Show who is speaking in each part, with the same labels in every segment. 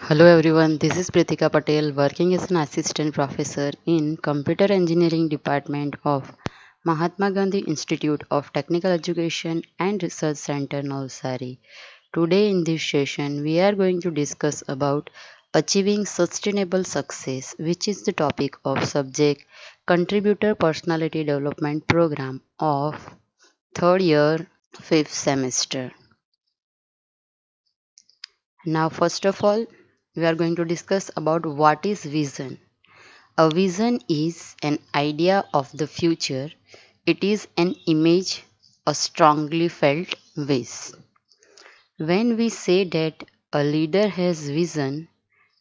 Speaker 1: Hello everyone, this is Pritika Patel working as an assistant professor in Computer Engineering Department of Mahatma Gandhi Institute of Technical Education and Research Center Navsari. Today in this session we are going to discuss about achieving sustainable success, which is the topic of subject Contributor Personality Development Program of third year 5th semester. Now first of all we are going to discuss about what is vision. A vision is an idea of the future. It is an image, a strongly felt wish. When we say that a leader has vision,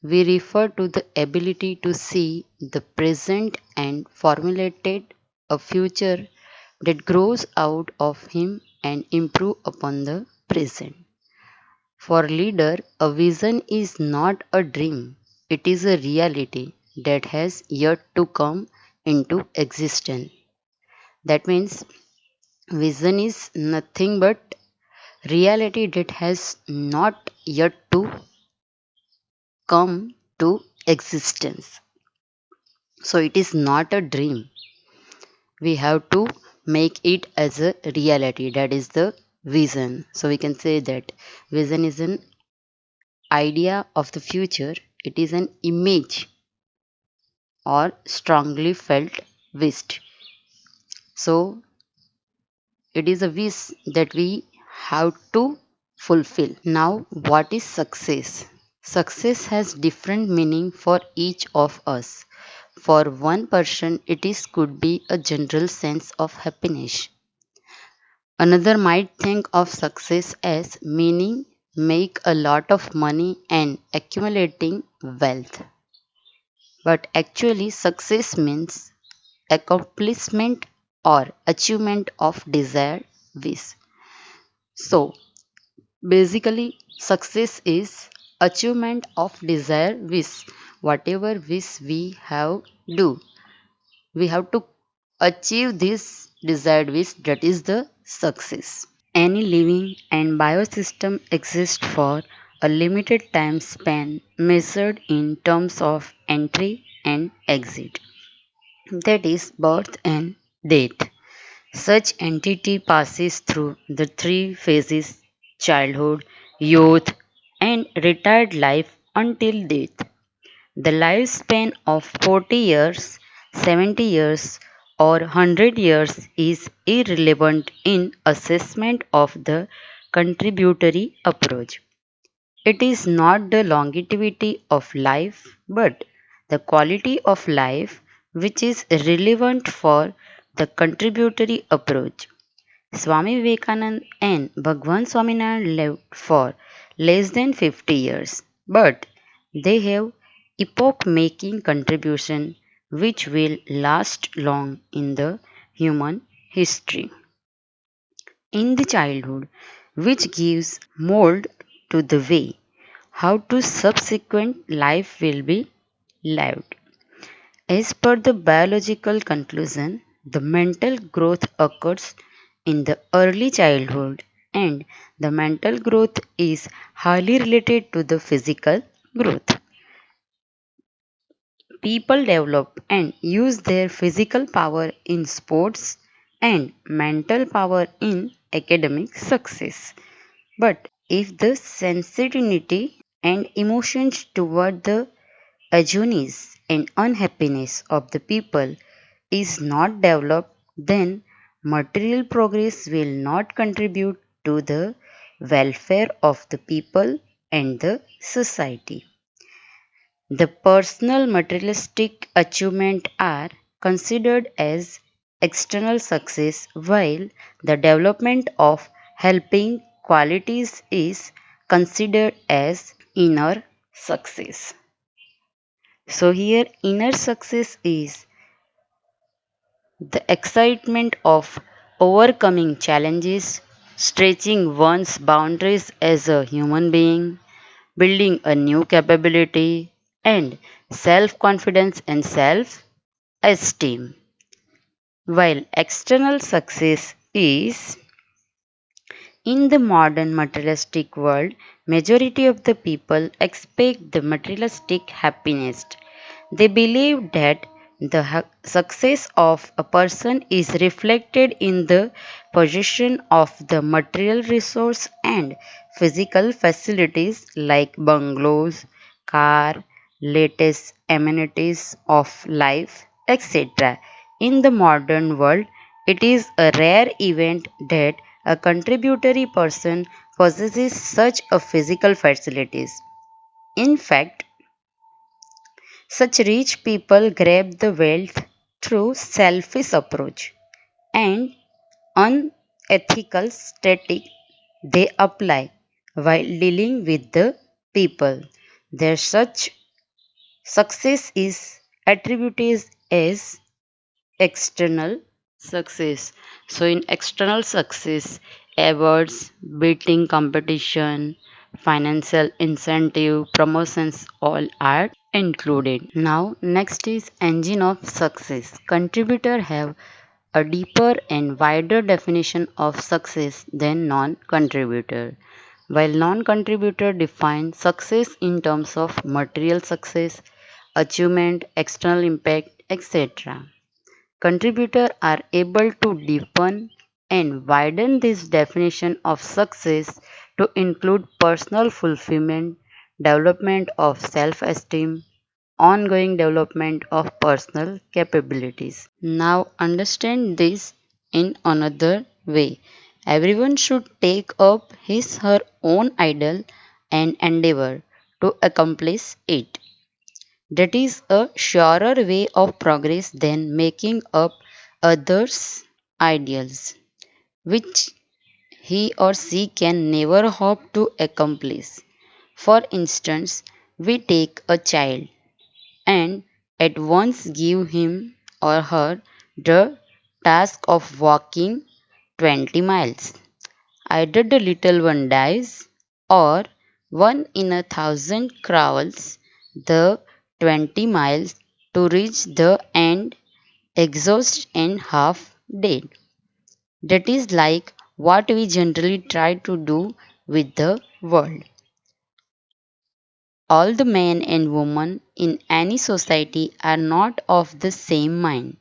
Speaker 1: we refer to the ability to see the present and formulate a future that grows out of him and improve upon the present. For leader, a vision is not a dream. It is a reality that has yet to come into existence. That means vision is nothing but reality that has not yet to come to existence. So it is not a dream. We have to make it as a reality. That is the vision. So we can say that vision is an idea of the future. It is an image or strongly felt wish. So it is a wish that we have to fulfill. Now, what is success? Success has different meaning for each of us. For one person, it is could be a general sense of happiness. Another might think of success as meaning make a lot of money and accumulating wealth. But actually, success means accomplishment or achievement of desired wish. So, basically, success is achievement of desired wish. Whatever wish we have do, we have to achieve this desired wish. That is the success. Any living and biosystem exists for a limited time span measured in terms of entry and exit. That is birth and death. Such entity passes through the three phases childhood, youth, and retired life until death. The lifespan of 40 years, 70 years, or 100 years is irrelevant in assessment of the contributory approach. It is not the longevity of life, but the quality of life which is relevant for the contributory approach. Swami Vivekananda and Bhagwan Swaminarayan lived for less than 50 years, but they have epoch making contribution which will last long in the human history. In the childhood, which gives mold to the way how to subsequent life will be lived. As per the biological conclusion, the mental growth occurs in the early childhood and the mental growth is highly related to the physical growth. People develop and use their physical power in sports and mental power in academic success. But if the sensitivity and emotions toward the agonies and unhappiness of the people is not developed, then material progress will not contribute to the welfare of the people and the society. The personal materialistic achievement are considered as external success while the development of helping qualities is considered as inner success. So here inner success is the excitement of overcoming challenges, stretching one's boundaries as a human being, building a new capability, and self confidence and self esteem. While external success is in the modern materialistic world, Majority of the people expect the materialistic happiness. They believe that the success of a person is reflected in the possession of the material resource and physical facilities like bungalows, car, latest amenities of life, etc. In the modern world, it is a rare event that a contributory person possesses such a physical facilities. In fact, such rich people grab the wealth through selfish approach and unethical static they apply while dealing with the people. Their such success is attributed as external success. So, in external success, awards, beating competition, financial incentive, promotions, all are included. Now, next is engine of success. Contributor have a deeper and wider definition of success than non-contributor. While non-contributor define success in terms of material success, achievement, external impact, etc. Contributors are able to deepen and widen this definition of success to include personal fulfillment, development of self esteem, ongoing development of personal capabilities. Now, understand this in another way. Everyone should take up his her own ideal and endeavor to accomplish it. That is a surer way of progress than making up others' ideals, which he or she can never hope to accomplish. For instance, we take a child and at once give him or her the task of walking 20 miles. Either the little one dies, or one in a thousand crawls the 20 miles to reach the end, exhausted and half dead. That is like what we generally try to do with the world. All the men and women in any society are not of the same mind,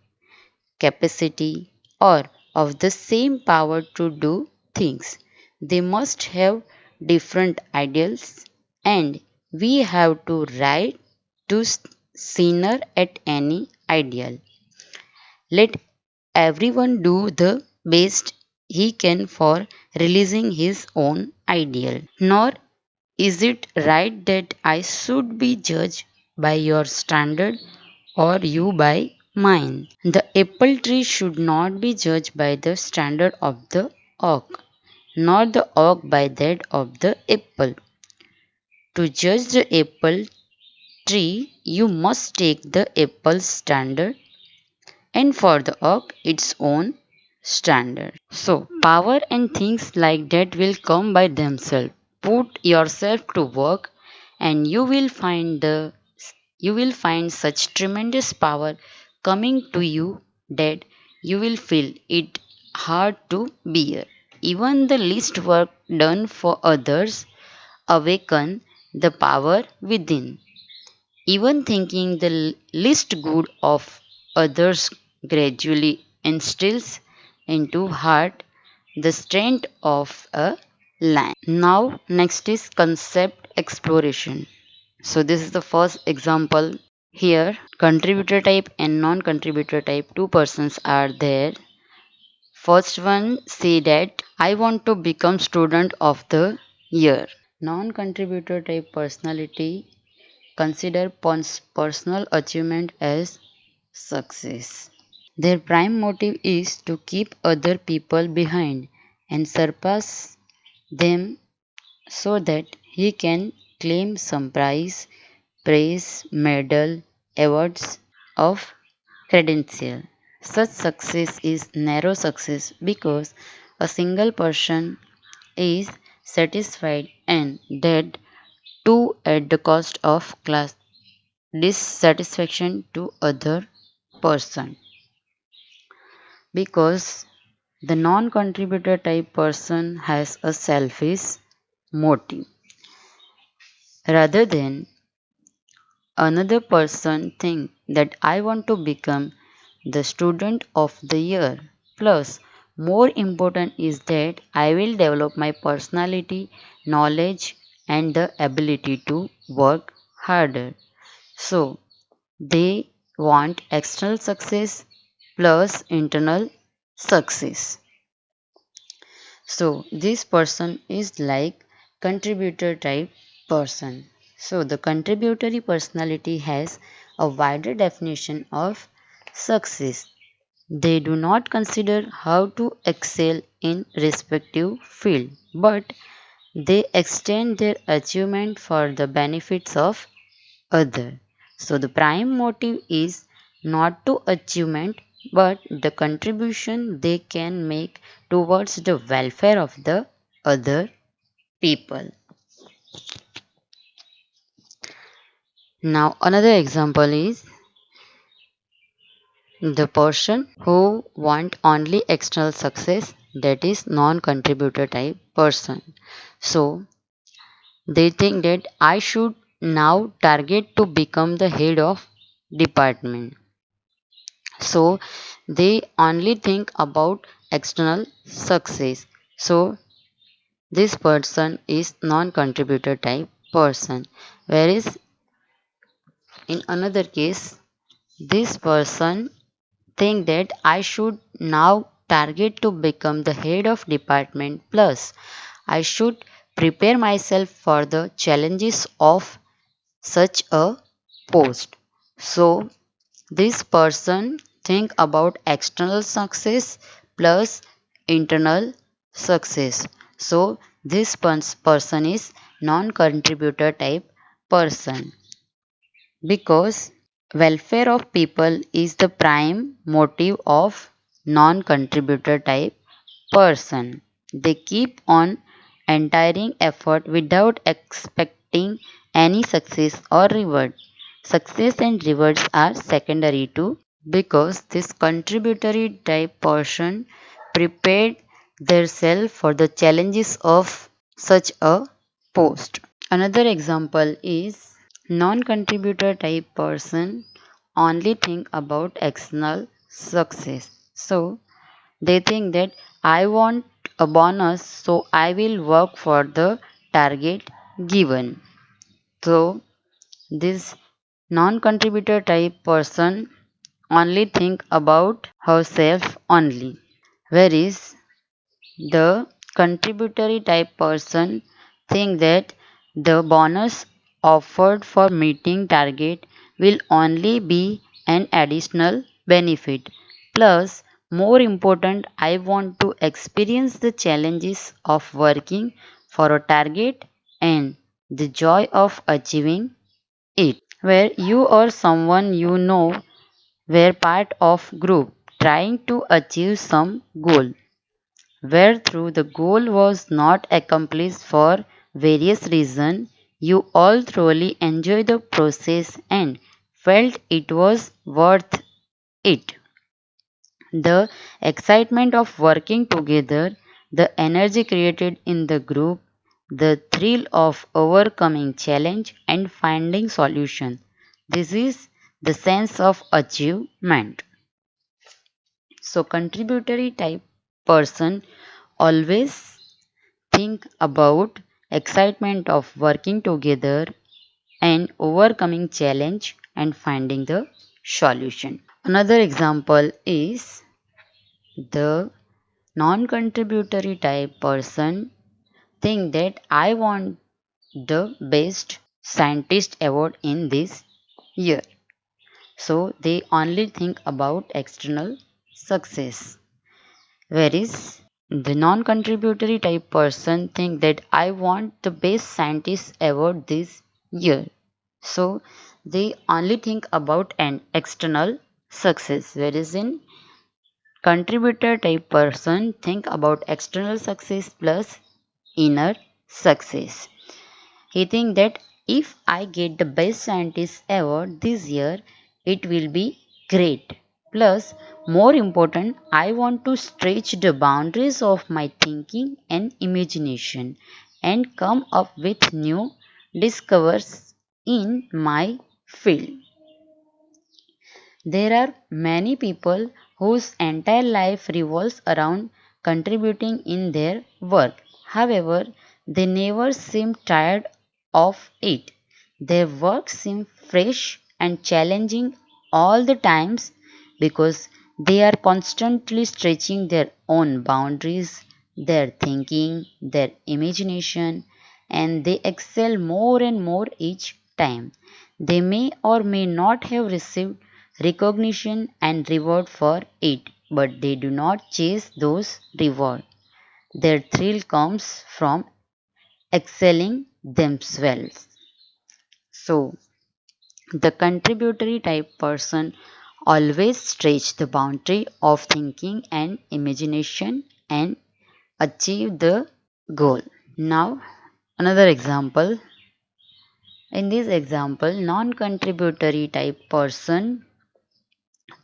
Speaker 1: capacity, or of the same power to do things. They must have different ideals, and we have to right to sinner at any ideal. Let everyone do the best he can for releasing his own ideal. Nor is it right that I should be judged by your standard or you by mine. The apple tree should not be judged by the standard of the oak, nor the oak by that of the apple. To judge the apple tree, you must take the apple's standard and for the oak its own standard. So, power and things like that will come by themselves. Put yourself to work and you will find such tremendous power coming to you that you will feel it hard to bear. Even the least work done for others awaken the power within. Even thinking the least good of others gradually instills into heart the strength of a lion. Now, next is concept exploration. So, this is the first example. Here, contributor type and non contributor type, two persons are there. First one say that I want to become student of the year. Non contributor type personality consider personal achievement as success. Their prime motive is to keep other people behind and surpass them so that he can claim some prize, praise, medal, awards of credential. Such success is narrow success because a single person is satisfied and that too at the cost of class dissatisfaction to other person because the non-contributor type person has a selfish motive. rather than another person think that I want to become the student of the year. Plus, more important is that I will develop my personality, knowledge, and the ability to work harder. So, they want external success plus internal success. So, this person is like contributor type person. So, the contributory personality has a wider definition of success. They do not consider how to excel in respective field, but they extend their achievement for the benefits of other. So the prime motive is not to achievement but the contribution they can make towards the welfare of the other people. Now another example is the person who want only external success, that is non-contributor type person. So they think that I should now target to become the head of department. So they only think about external success. So this person is non-contributor type person. Whereas in another case, this person think that I should now target to become the head of department plus I should prepare myself for the challenges of such a post. So this person think about external success plus internal success. So this person is non-contributor type person because welfare of people is the prime motive of non-contributor type person. They keep on entering effort without expecting any success or reward. Success and rewards are secondary to because this contributory type person prepared themselves for the challenges of such a post. Another example is non-contributor type person only think about external success. So they think that I want a bonus, so I will work for the target given. So this non-contributor type person only think about herself only. Whereas the contributory type person think that the bonus offered for meeting target will only be an additional benefit. Plus, more important, I want to experience the challenges of working for a target and the joy of achieving it. Where you or someone you know were part of group trying to achieve some goal where through the goal was not accomplished for various reasons, you all thoroughly enjoyed the process and felt it was worth it. The excitement of working together, the energy created in the group, the thrill of overcoming challenge and finding solution. This is the sense of achievement. So contributory type person always think about excitement of working together and overcoming challenge and finding the solution. Another example is the non-contributory type person think that I want the best scientist award in this year. So they only think about external success. Whereas the non-contributory type person think that I want the best scientist award this year. So they only think about an external success. Whereas in contributor type person think about external success plus inner success. He think that if I get the best scientist award this year, it will be great. Plus, more important, I want to stretch the boundaries of my thinking and imagination and come up with new discovers in my field. There are many people whose entire life revolves around contributing in their work. However, they never seem tired of it. Their work seems fresh and challenging all the times because they are constantly stretching their own boundaries, their thinking, their imagination, and they excel more and more each time. They may or may not have received recognition and reward for it, but they do not chase those rewards. Their thrill comes from excelling themselves. So, the contributory type person always stretch the boundary of thinking and imagination and achieve the goal. Now, another example. In this example, non-contributory type person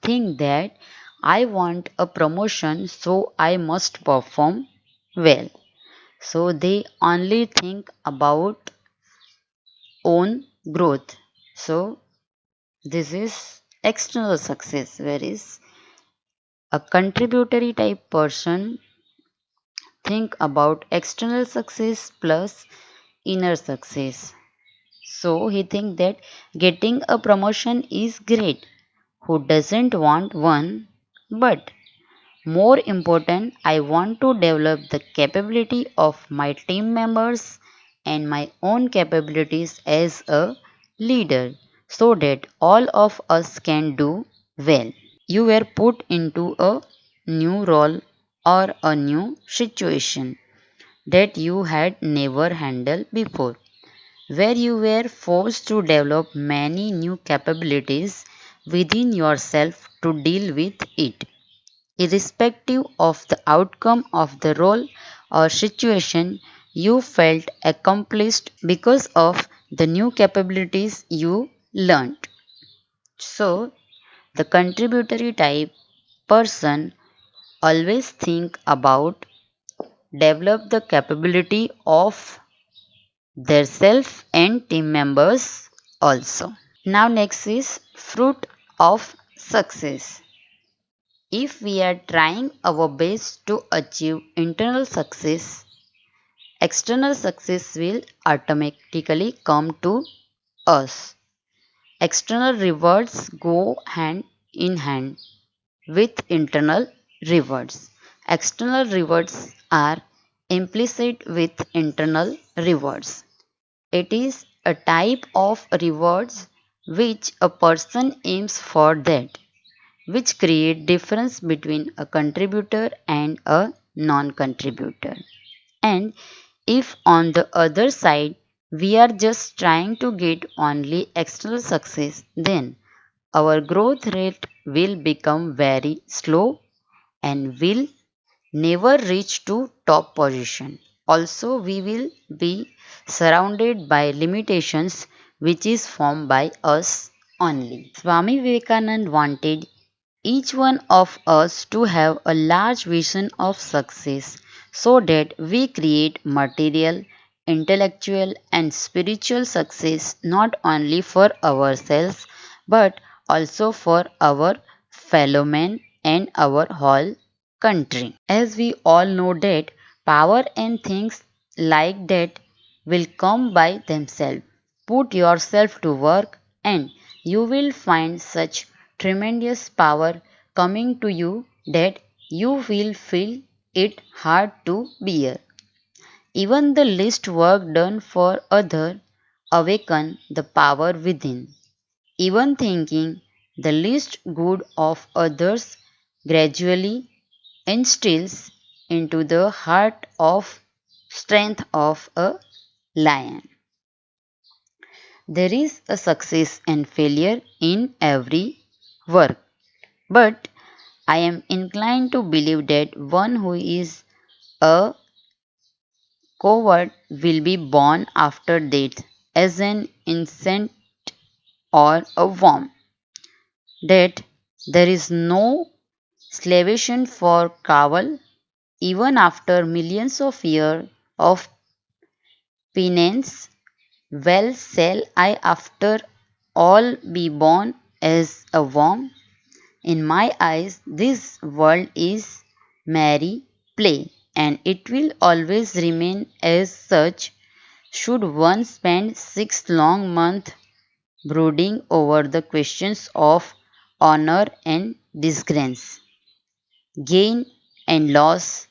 Speaker 1: think that I want a promotion so I must perform well. So they only think about own growth. So this is external success, whereas a contributory type person think about external success plus inner success. So he think that getting a promotion is great. Who doesn't want one? But more important, I want to develop the capability of my team members and my own capabilities as a leader so that all of us can do well. You were put into a new role or a new situation that you had never handled before, where you were forced to develop many new capabilities within yourself to deal with it. Irrespective of the outcome of the role or situation, you felt accomplished because of the new capabilities you learned. So, the contributory type person always think about develop the capability of their self and team members also. Now next is fruit of success. If we are trying our best to achieve internal success, external success will automatically come to us. External rewards go hand in hand with internal rewards. External rewards are implicit with internal rewards. It is a type of rewards which a person aims for that which create difference between a contributor and a non-contributor. And if on the other side we are just trying to get only external success, then our growth rate will become very slow and will never reach to top position. Also, we will be surrounded by limitations which is formed by us only. Swami Vivekanand wanted each one of us to have a large vision of success so that we create material, intellectual, and spiritual success not only for ourselves but also for our fellow men and our whole country. As we all know that power and things like that will come by themselves. Put yourself to work and you will find such tremendous power coming to you that you will feel it hard to bear. Even the least work done for other awaken the power within. Even thinking the least good of others gradually instills into the heart of strength of a lion. There is a success and failure in every work, but I am inclined to believe that one who is a coward will be born after death as an insect or a worm, that there is no salvation for coward even after millions of years of penance. Well, shall I after all be born as a worm? In my eyes, this world is merry play, and it will always remain as such. Should one spend 6 long months brooding over the questions of honor and disgrace, gain and loss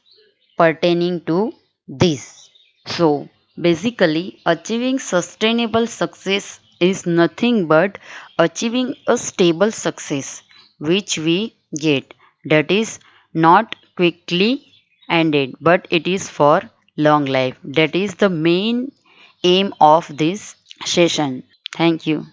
Speaker 1: pertaining to this? So, basically, achieving sustainable success is nothing but achieving a stable success which we get, that is not quickly ended but it is for long life. That is the main aim of this session. Thank you.